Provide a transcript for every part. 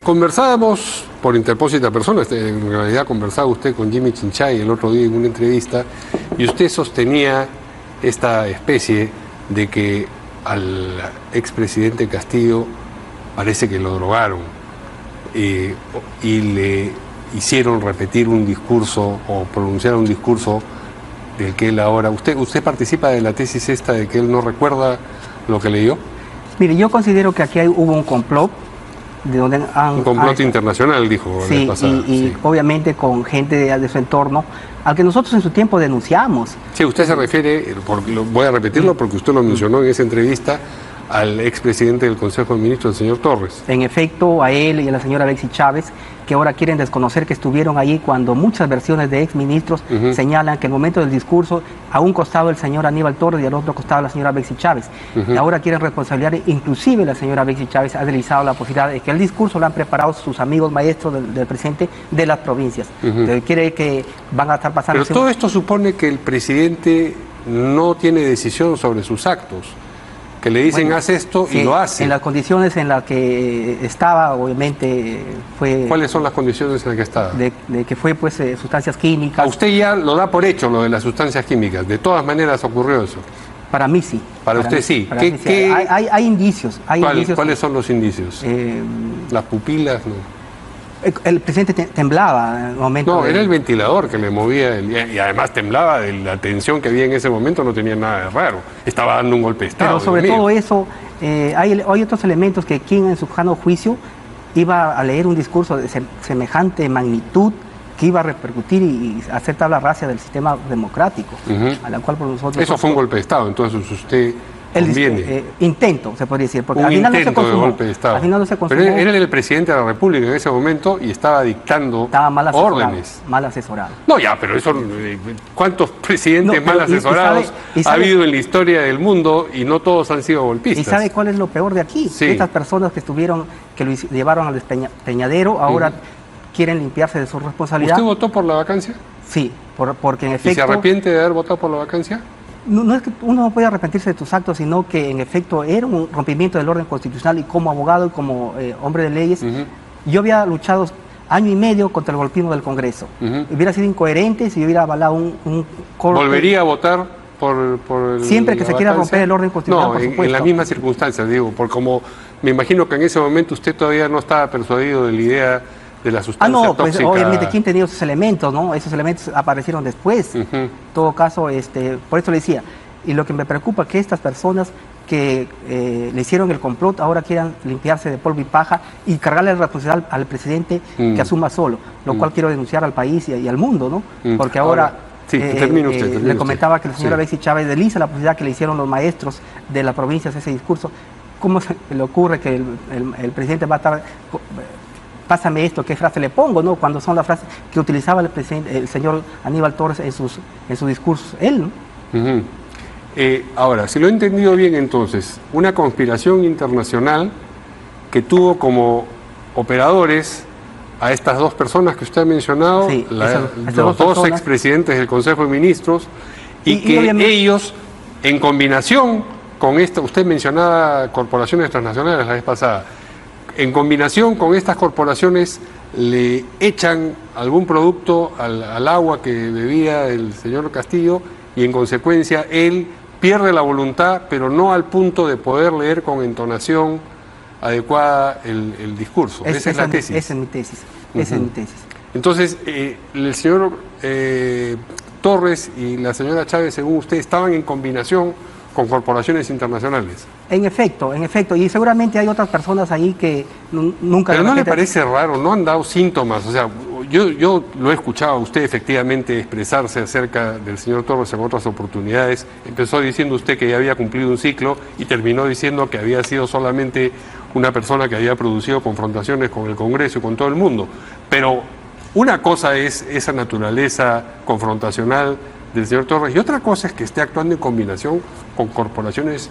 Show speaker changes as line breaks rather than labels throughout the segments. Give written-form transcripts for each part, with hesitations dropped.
Conversábamos por interpósita persona, en realidad conversaba usted con Jimmy Chinchay el otro día en una entrevista, y usted sostenía esta especie de que al expresidente Castillo parece que lo drogaron y le hicieron repetir un discurso o pronunciar un discurso del que él ahora... ¿Usted participa de la tesis esta de que él no recuerda lo que leyó?
Mire, yo considero que aquí hubo un complot de donde
un complot internacional, dijo la vez pasada.
Y obviamente con gente de su entorno, al que nosotros en su tiempo denunciamos.
Sí, usted se refiere, voy a repetirlo porque usted lo mencionó en esa entrevista, al expresidente del Consejo de Ministros, el señor Torres.
En efecto, a él y a la señora Alexis Chávez, que ahora quieren desconocer que estuvieron allí cuando muchas versiones de exministros señalan que en el momento del discurso, a un costado el señor Aníbal Torres y al otro costado la señora Alexis Chávez. Y ahora quieren responsabilizar, inclusive la señora Alexis Chávez ha deslizado la posibilidad de que el discurso lo han preparado sus amigos maestros del presidente de las provincias. Quiere que van a estar pasando...
Pero todo esto supone que el presidente no tiene decisión sobre sus actos. Que le dicen, haz esto, y lo hace.
En las condiciones en las que estaba, obviamente, fue...
¿Cuáles son las condiciones en las que estaba?
De que fue, pues, sustancias químicas.
A usted ya lo da por hecho, lo de las sustancias químicas. De todas maneras ocurrió eso.
Para mí sí.
Para usted sí.
Hay indicios.
¿Cuáles son los indicios? Las pupilas, ¿no?
El presidente temblaba en el momento.
No, era el ventilador que le movía, y además temblaba de la tensión que había en ese momento, no tenía nada de raro. Estaba dando un golpe de Estado.
Pero sobre todo eso, hay otros elementos que quien en su sano juicio iba a leer un discurso de semejante magnitud que iba a repercutir y hacer tabla rasa del sistema democrático, a la cual por nosotros...
Eso fue un golpe de Estado, entonces usted...
intento, se podría decir, porque
un
al final
intento
no se consumó,
de golpe de Estado.
Al final no se consumó.
Pero él era el presidente de la República en ese momento y estaba dictando órdenes.
Mal asesorado.
No, ya, pero eso, ¿cuántos presidentes mal asesorados ha habido en la historia del mundo y no todos han sido golpistas?
¿Y sabe cuál es lo peor de aquí? Sí. Estas personas que lo llevaron al despeñadero ahora quieren limpiarse de su responsabilidad.
¿Usted votó por la vacancia?
Sí, porque en efecto...
¿Y se arrepiente de haber votado por la vacancia?
No es que uno no puede arrepentirse de tus actos, sino que en efecto era un rompimiento del orden constitucional, y como abogado y como hombre de leyes, yo había luchado año y medio contra el golpismo del Congreso. Hubiera sido incoherente si yo hubiera avalado un corte.
¿Volvería a votar por
siempre que se quiera romper el orden constitucional?
No,
por supuesto.
En las mismas circunstancias, digo, porque como me imagino que en ese momento usted todavía no estaba persuadido de la idea de la sustancia tóxica.
Pues obviamente, ¿quién tenía esos elementos, no? Esos elementos aparecieron después. En todo caso, por eso le decía, y lo que me preocupa es que estas personas que le hicieron el complot ahora quieran limpiarse de polvo y paja y cargarle la responsabilidad al presidente que asuma solo, lo cual quiero denunciar al país y al mundo, ¿no? Porque ahora
termine usted.
Le comentaba que la señora Alexis Chávez desliza la posibilidad que le hicieron los maestros de las provincias ese discurso. ¿Cómo se le ocurre que el presidente va a estar... Pásame esto, ¿qué frase le pongo? ¿No? Cuando son las frases que utilizaba el señor Aníbal Torres en sus discursos, él, ¿no?
Ahora, si lo he entendido bien entonces, una conspiración internacional que tuvo como operadores a estas dos personas que usted ha mencionado, los dos expresidentes del Consejo de Ministros, y que ellos, en combinación con esta, usted mencionaba corporaciones transnacionales la vez pasada, en combinación con estas corporaciones le echan algún producto al agua que bebía el señor Castillo y en consecuencia él pierde la voluntad, pero no al punto de poder leer con entonación adecuada el discurso. Esa es la tesis.
Esa es mi tesis. Esa es mi tesis.
Entonces, el señor Torres y la señora Chávez, según usted, estaban en combinación con corporaciones internacionales. En efecto,
y seguramente hay otras personas ahí que nunca...
Pero ¿no le parece raro? ¿No han dado síntomas? O sea, yo lo he escuchado a usted efectivamente expresarse acerca del señor Torres en otras oportunidades. Empezó diciendo usted que ya había cumplido un ciclo y terminó diciendo que había sido solamente una persona que había producido confrontaciones con el Congreso y con todo el mundo. Pero una cosa es esa naturaleza confrontacional del señor Torres y otra cosa es que esté actuando en combinación con corporaciones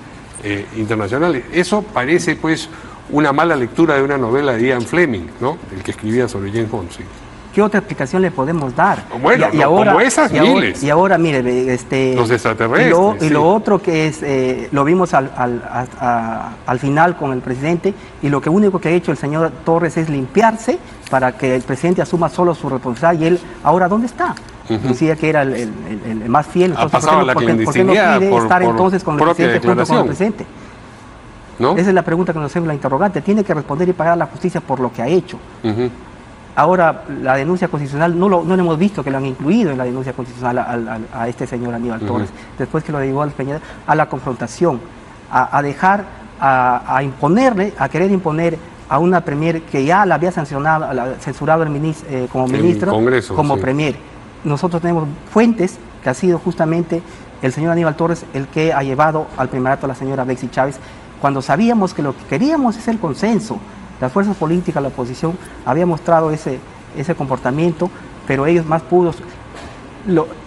internacionales. Eso parece pues una mala lectura de una novela de Ian Fleming, ¿no? El que escribía sobre James Bond. Sí.
¿qué otra explicación le podemos dar?
Bueno, como esas miles.
Y ahora, mire,
los extraterrestres.
Y lo otro que es, lo vimos al final con el presidente, y lo único que ha hecho el señor Torres es limpiarse para que el presidente asuma solo su responsabilidad, y él, ¿ahora dónde está? Decía que era el más fiel, entonces, ¿por qué no quiere estar entonces con el presidente, junto con el presidente? ¿No? Esa es la pregunta que nos hacemos, la interrogante. Tiene que responder y pagar a la justicia por lo que ha hecho. Ahora, la denuncia constitucional, no lo hemos visto que lo han incluido en la denuncia constitucional a este señor Aníbal Torres, después que lo llevó a la confrontación, a dejar, a imponerle, a querer imponer a una premier que ya la había censurado el como ministro,
Congreso,
como premier. Nosotros tenemos fuentes que ha sido justamente el señor Aníbal Torres el que ha llevado al primerato a la señora Betsy Chávez, cuando sabíamos que lo que queríamos es el consenso. Las fuerzas políticas, la oposición, había mostrado ese comportamiento, pero ellos más pudos.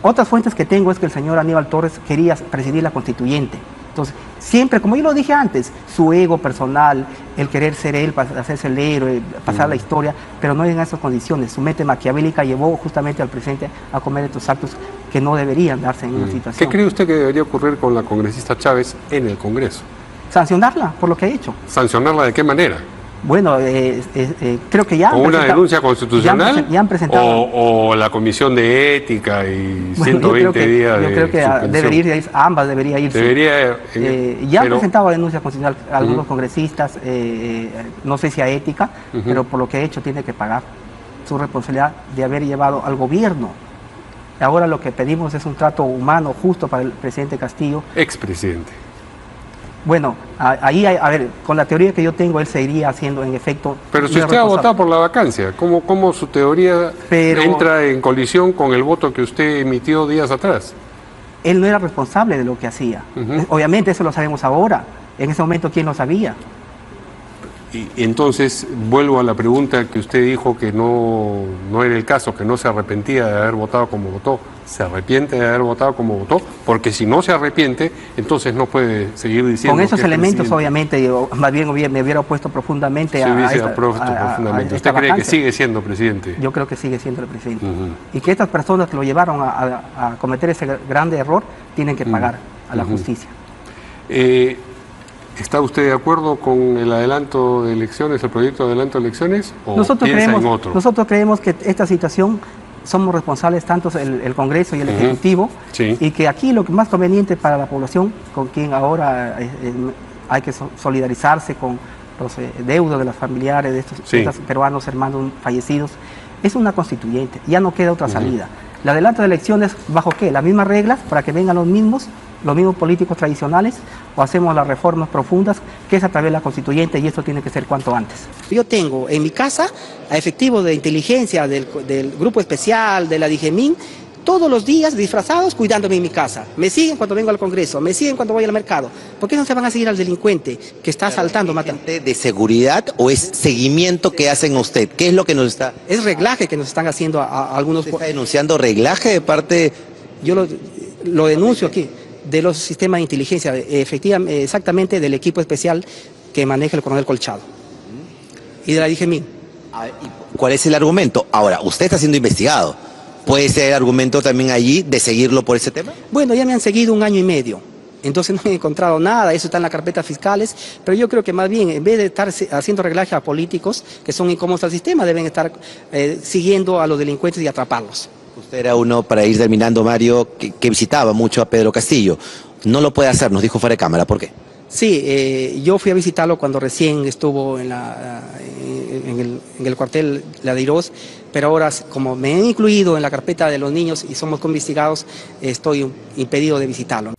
Otras fuentes que tengo es que el señor Aníbal Torres quería presidir la constituyente. Entonces, siempre, como yo lo dije antes, su ego personal, el querer ser él, hacerse el héroe, pasar la historia, pero no en esas condiciones. Su mente maquiavélica llevó justamente al presidente a comer estos actos que no deberían darse en una situación.
¿Qué cree usted que debería ocurrir con la congresista Chávez en el Congreso?
Sancionarla por lo que ha hecho.
¿Sancionarla de qué manera?
Bueno, creo que ya...
¿O una denuncia constitucional?
Ya han presentado...
O la Comisión de Ética y 120 días de
Yo creo que debería ir, ambas debería irse. Ya han presentado denuncia constitucional a algunos congresistas, no sé si a Ética, pero por lo que ha hecho tiene que pagar su responsabilidad de haber llevado al gobierno. Ahora lo que pedimos es un trato humano, justo para el presidente Castillo.
Expresidente.
Bueno, ahí, a ver, con la teoría que yo tengo, él seguiría haciendo, en efecto...
Pero si usted ha votado por la vacancia, ¿cómo su teoría entra en colisión con el voto que usted emitió días atrás?
Él no era responsable de lo que hacía. Obviamente eso lo sabemos ahora. En ese momento, ¿quién lo sabía?
Y entonces, vuelvo a la pregunta que usted dijo que no era el caso, que no se arrepentía de haber votado como votó. ¿Se arrepiente de haber votado como votó? Porque si no se arrepiente, entonces no puede seguir diciendo...
Con esos elementos, obviamente, yo más bien me hubiera opuesto profundamente
profundamente. ¿Usted cree que sigue siendo presidente?
Yo creo que sigue siendo el presidente. Y que estas personas que lo llevaron a cometer ese grande error tienen que pagar a la justicia.
¿Está usted de acuerdo con el adelanto de elecciones, el proyecto de adelanto de elecciones, o piensa en otro?
Nosotros creemos que esta situación somos responsables tanto el Congreso y el Ejecutivo, y que aquí lo más conveniente para la población, con quien ahora hay que solidarizarse con los deudos de los familiares de estos peruanos hermanos fallecidos, es una constituyente, ya no queda otra salida. El adelanto de elecciones, ¿bajo qué? Las mismas reglas para que vengan los mismos políticos tradicionales, o hacemos las reformas profundas, que es a través de la constituyente, y esto tiene que ser cuanto antes. Yo tengo en mi casa a efectivos de inteligencia del Grupo Especial, de la DIGEMIN, todos los días disfrazados cuidándome en mi casa. Me siguen cuando vengo al Congreso, me siguen cuando voy al mercado. ¿Por qué no se van a seguir al delincuente que está asaltando, matando?
¿Es de seguridad o es seguimiento que hacen a usted? ¿Qué es lo que nos está...?
Es reglaje que nos están haciendo a algunos...
¿Usted está denunciando reglaje de parte...?
Yo lo denuncio aquí, de los sistemas de inteligencia, efectivamente, exactamente del equipo especial que maneja el coronel Colchado. Y de la DIGEMIN.
¿Cuál es el argumento? Ahora, usted está siendo investigado. ¿Puede ser el argumento también allí de seguirlo por ese tema?
Bueno, ya me han seguido 1 año y medio. Entonces no he encontrado nada, eso está en las carpetas fiscales, pero yo creo que más bien, en vez de estar haciendo reglaje a políticos que son incómodos al sistema, deben estar siguiendo a los delincuentes y atraparlos.
Usted era uno, para ir terminando, Mario, que visitaba mucho a Pedro Castillo. No lo puede hacer, nos dijo fuera de cámara, ¿por qué?
Sí, yo fui a visitarlo cuando recién estuvo en el cuartel La de Irós, pero ahora, como me han incluido en la carpeta de los niños y somos investigados, estoy impedido de visitarlo.